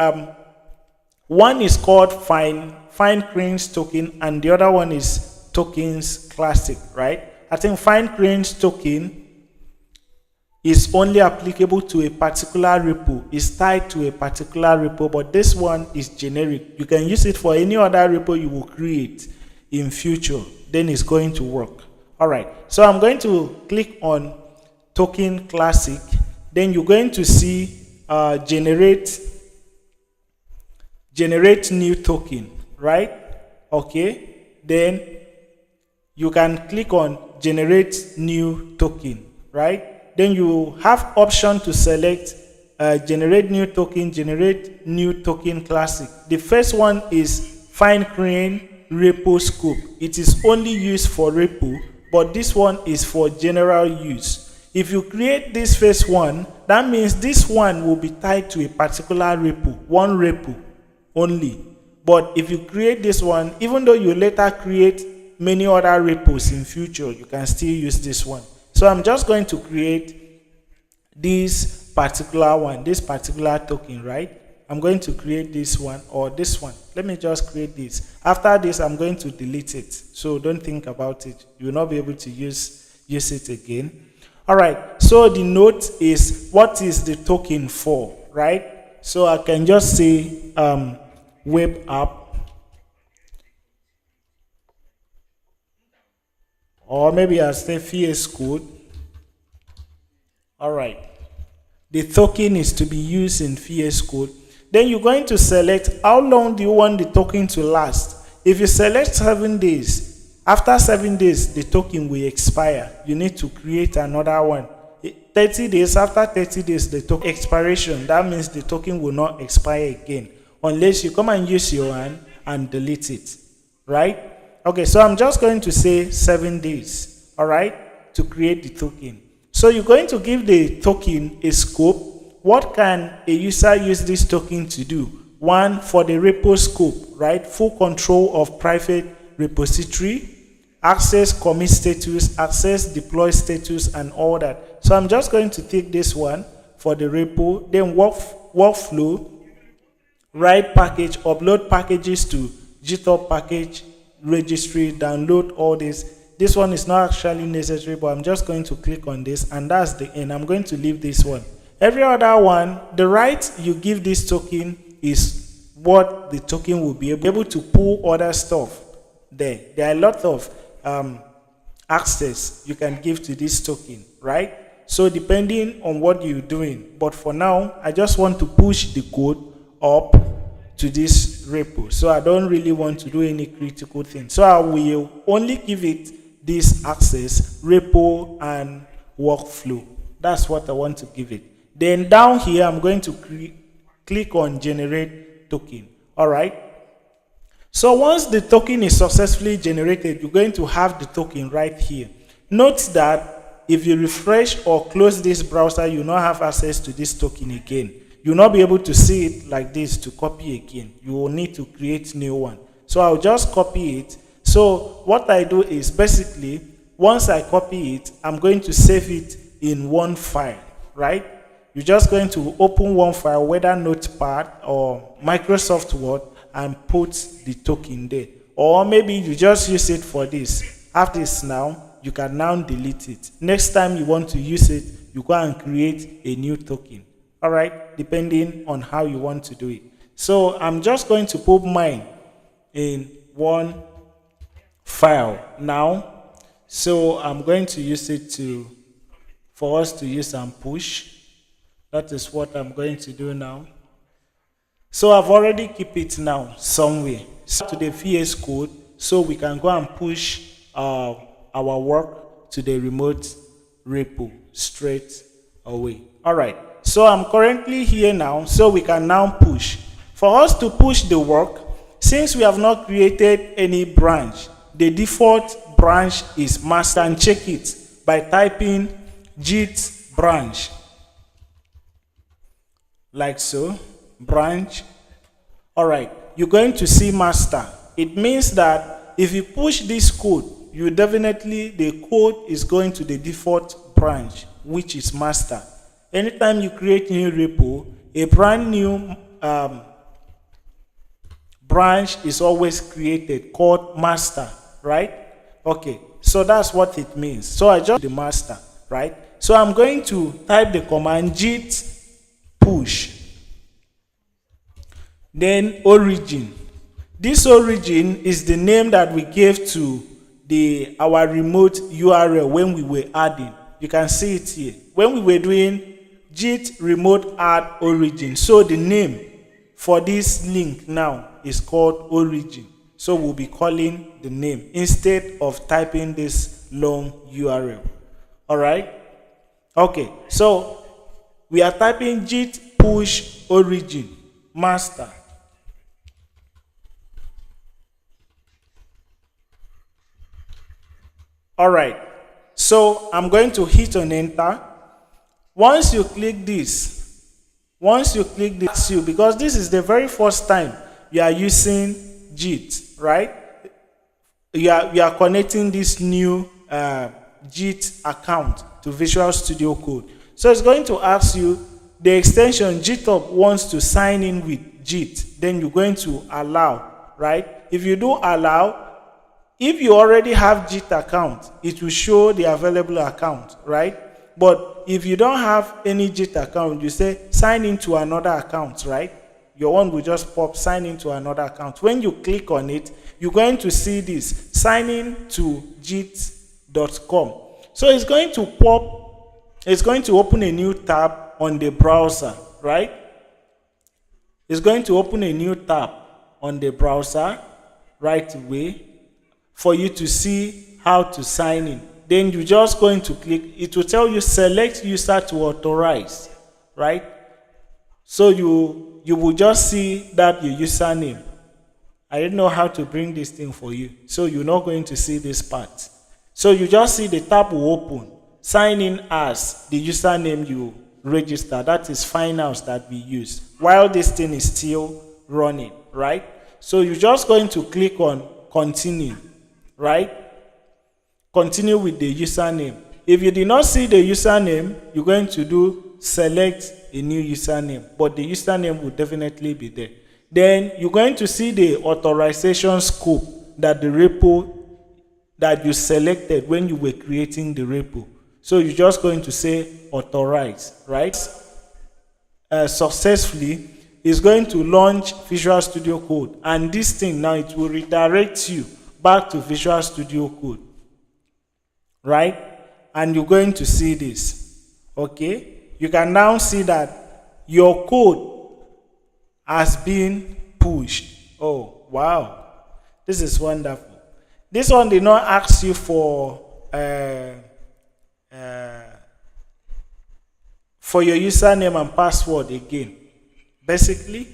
one is called fine grains token, and the other one is tokens classic, right? I think fine grains token is only applicable to a particular repo, is tied to a particular repo, but this one is generic. You can use it for any other repo you will create in future, then it's going to work. All right, so I'm going to click on token classic, then you're going to see generate new token, right? Okay, then you can click on generate new token, right? Then you have option to select generate new token classic. The first one is fine grain repo scope. It is only used for repo, but this one is for general use. If you create this first one, that means this one will be tied to a particular repo, one repo only. But if you create this one, even though you later create many other repos in future, you can still use this one. So I'm just going to create this particular one, this particular token, right? I'm going to create this one or this one. Let me just create this. After this, I'm going to delete it. So don't think about it. You will not be able to use it again. All right. So the note is, what is the token for, right? So I can just say web app, or maybe I'll say VS Code. All right. The token is to be used in VS Code. Then you're going to select how long do you want the token to last. If you select 7 days, after 7 days, the token will expire. You need to create another one. 30 days, after 30 days, the token expiration. That means the token will not expire again unless you come and use your hand and delete it, right? Okay, so I'm just going to say 7 days, all right, to create the token. So you're going to give the token a scope. What can a user use this token to do? One, for the repo scope, right? Full control of private repository, access commit status, access deploy status, and all that. So I'm just going to take this one for the repo, then workflow, write package, upload packages to GitHub package registry, download all this. This one is not actually necessary, but I'm just going to click on this, and that's the end. I'm going to leave this one. Every other one, the right you give this token is what the token will be able to pull other stuff there. There are a lot of access you can give to this token, right? So depending on what you're doing, but for now, I just want to push the code up to this repo. So I don't really want to do any critical thing. So I will only give it this access, repo, and workflow. That's what I want to give it. Then down here, I'm going to click on generate token. All right. So once the token is successfully generated, you're going to have the token right here. Note that if you refresh or close this browser, you will not have access to this token again. You'll not be able to see it like this to copy again. You will need to create new one. So I'll just copy it. So what I do is basically, once I copy it, I'm going to save it in one file, right? You're just going to open one file, whether Notepad or Microsoft Word, and put the token there. Or maybe you just use it for this. After this now, you can now delete it. Next time you want to use it, you go and create a new token. All right, depending on how you want to do it. So I'm just going to put mine in one file now. So I'm going to use it for us to use and push. That is what I'm going to do now. So I've already keep it now somewhere. So to the VS Code, so we can go and push our work to the remote repo straight away. All right. So I'm currently here now, so we can now push. For us to push the work, since we have not created any branch, the default branch is master, and check it by typing git branch like so, branch. All right, you're going to see master. It means that if you push this code, you definitely, the code is going to the default branch, which is master. Anytime you create new repo, a brand new branch is always created called master, right? Okay, so that's what it means. So I just the master, right? So I'm going to type the command git push, then origin. This origin is the name that we gave to our remote URL when we were adding. You can see it here. When we were doing git remote add origin, so the name for this link now is called origin. So we'll be calling the name instead of typing this long URL. All right. Okay. So we are typing git push origin master. All right. So I'm going to hit on enter. Once you click this, because this is the very first time you are using Git, right? You are connecting this new Git account to Visual Studio Code. So it's going to ask you the extension GitHub wants to sign in with Git. Then you're going to allow, right? If you do allow, if you already have Git account, it will show the available account, right? But if you don't have any Git account, you say sign into another account, right? Your one will just pop sign into another account. When you click on it, you're going to see this sign in to git.com. So it's going to pop, it's going to open a new tab on the browser, right? It's going to open a new tab on the browser right away for you to see how to sign in. Then you're just going to click, it will tell you select user to authorize, right? So you will just see that your username. I didn't know how to bring this thing for you. So you're not going to see this part. So you just see the tab will open. Sign in as the username you register. That is finals that we use. While this thing is still running, right? So you're just going to click on continue, right? Continue with the username. If you did not see the username, you're going to do select a new username, but the username will definitely be there. Then you're going to see the authorization scope that the repo that you selected when you were creating the repo. So you're just going to say authorize, right? Successfully is going to launch Visual Studio Code, and this thing now it will redirect you back to Visual Studio Code, right? And you're going to see this. Okay, you can now see that your code has been pushed. Oh wow, this is wonderful. This one did not ask you for your username and password again. Basically,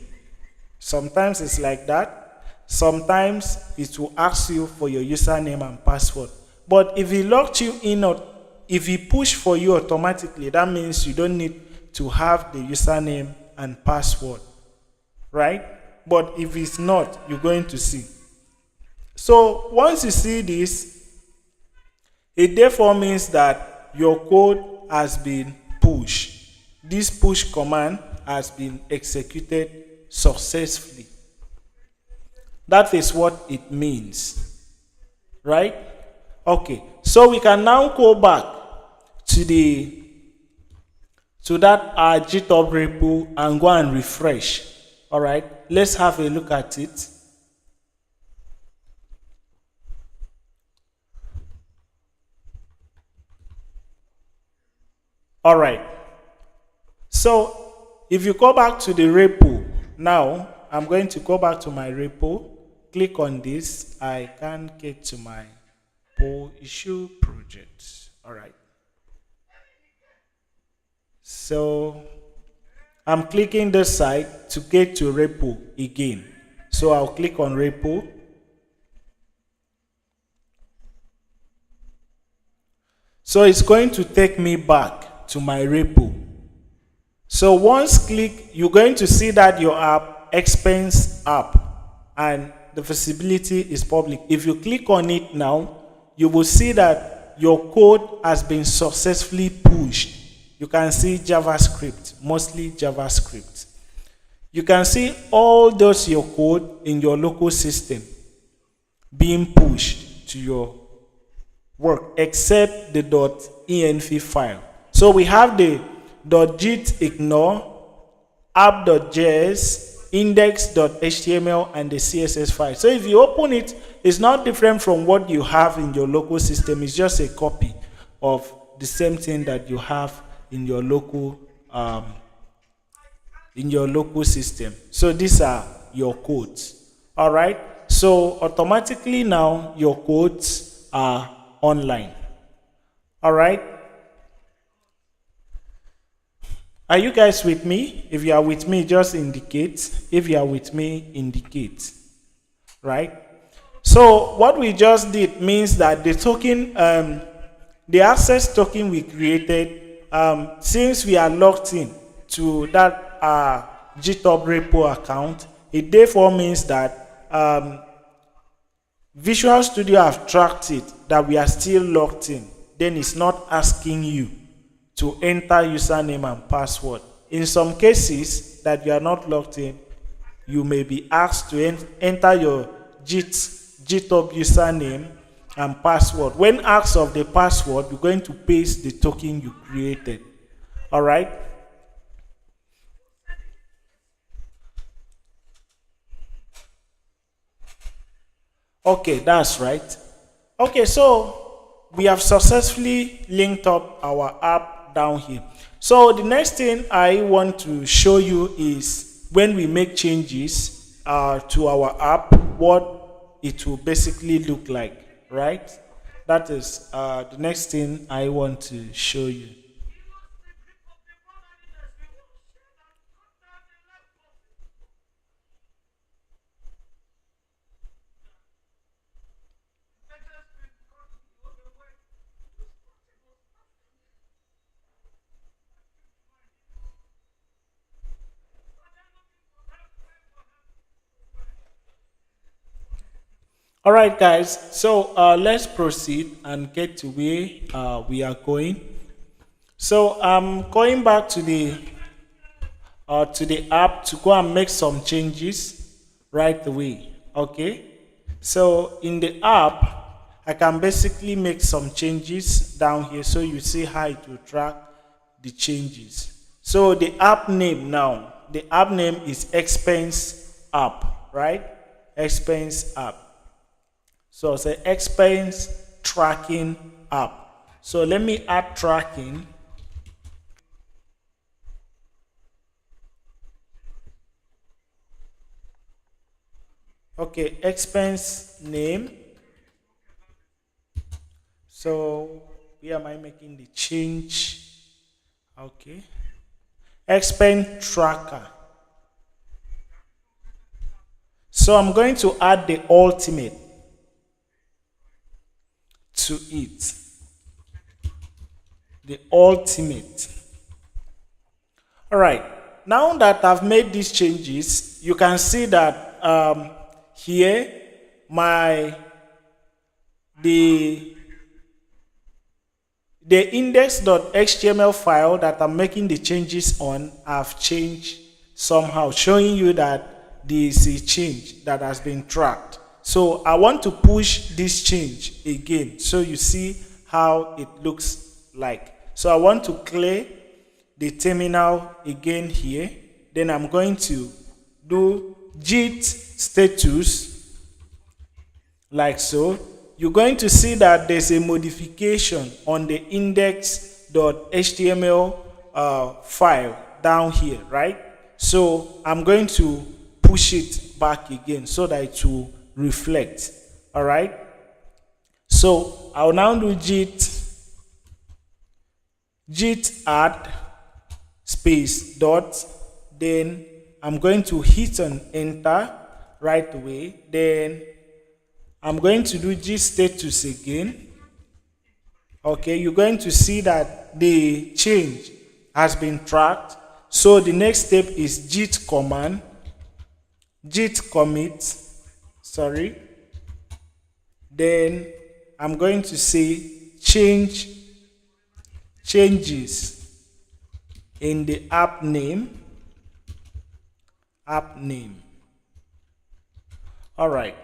sometimes it's like that. Sometimes it will ask you for your username and password. But if he locked you in, or if he pushed for you automatically, that means you don't need to have the username and password, right? But if it's not, you're going to see. So once you see this, it therefore means that your code has been pushed. This push command has been executed successfully. That is what it means, right? Okay, so we can now go back to that GitHub repo and go and refresh. All right, let's have a look at it. All right, so if you go back to the repo, Now, I'm going to go back to my repo, click on this. I can't get to my pull issue project. All right. So I'm clicking this side to get to repo again. So I'll click on repo. So it's going to take me back to my repo. So once click, you're going to see that your app expense app and the visibility is public. If you click on it now, you will see that your code has been successfully pushed. You can see JavaScript, mostly JavaScript. You can see all those your code in your local system being pushed to your work, except the .env file. So we have the .git ignore, app.js, index.html, and the CSS file. So if you open it, it's not different from what you have in your local system. It's just a copy of the same thing that you have in your local system. So these are your codes. All right. So automatically now your codes are online. All right. Are you guys with me? If you are with me, just indicate. If you are with me, indicate. Right? So what we just did means that the token, the access token we created, since we are logged in to that GitHub repo account, it therefore means that Visual Studio have tracked it, that we are still logged in. Then it's not asking you to enter username and password. In some cases that you are not logged in, you may be asked to enter your GitHub username and password. When asked of the password, you're going to paste the token you created. All right? Okay, that's right. Okay, so we have successfully linked up our app down here. So the next thing I want to show you is when we make changes to our app, what it will basically look like, right? That is the next thing I want to show you. All right, guys. So let's proceed and get to where we are going. So I'm going back to the app to go and make some changes right away. Okay. So in the app, I can basically make some changes down here, so you see how it will track the changes. So the app name now, the app name is expense app, right? Expense app. So it's an expense tracking app. So let me add tracking. Okay, expense name. So where am I making the change? Okay. Expense tracker. So I'm going to add the ultimate to it. The ultimate. All right. Now that I've made these changes, you can see that here the index.html file that I'm making the changes on have changed somehow, showing you that there is a change that has been tracked. So I want to push this change again so you see how it looks like. So I want to clear the terminal again here. Then I'm going to do git status like so. You're going to see that there's a modification on the index.html file down here, right? So I'm going to push it back again so that it will reflect. All right. So I'll now do git add space dot, then I'm going to hit on enter right away. Then I'm going to do git status again. Okay, you're going to see that the change has been tracked. So the next step is git commit, sorry. Then I'm going to say changes in the app name. All right.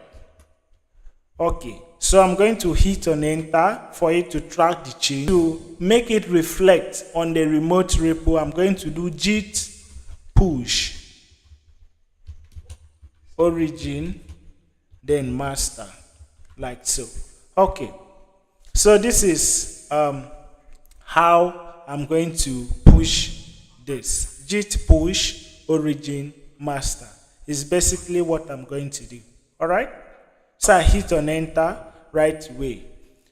Okay, so I'm going to hit on enter for it to track the change. To make it reflect on the remote repo, I'm going to do git push origin, then master, like so. Okay, so this is how I'm going to push this. Git push origin master is basically what I'm going to do. All right. So I hit on enter right away.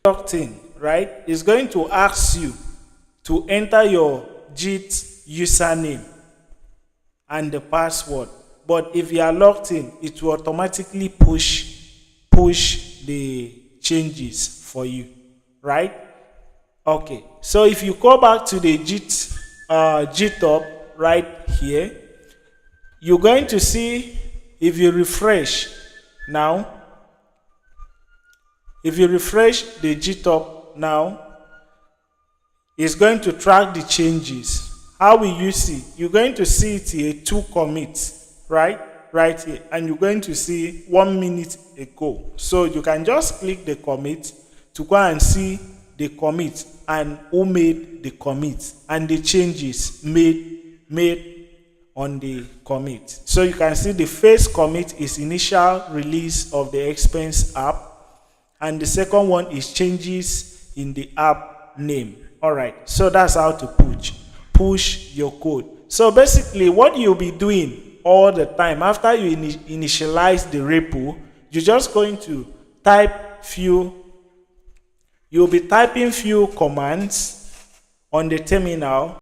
Logged in, right? It's going to ask you to enter your Git username and the password. But if you are logged in, it will automatically push the changes for you, right? Okay. So if you go back to the GitHub right here, you're going to see, if you refresh now, if you refresh the GitHub now, it's going to track the changes. How will you see? You're going to see it here, 2 commits, right? Right here. And you're going to see 1 minute ago. So you can just click the commit to go and see the commit and who made the commit and the changes made on the commit. So you can see the first commit is initial release of the expense app. And the second one is changes in the app name. All right. So that's how to push your code. So basically what you'll be doing all the time after you initialize the repo, you're just going to you'll be typing few commands on the terminal.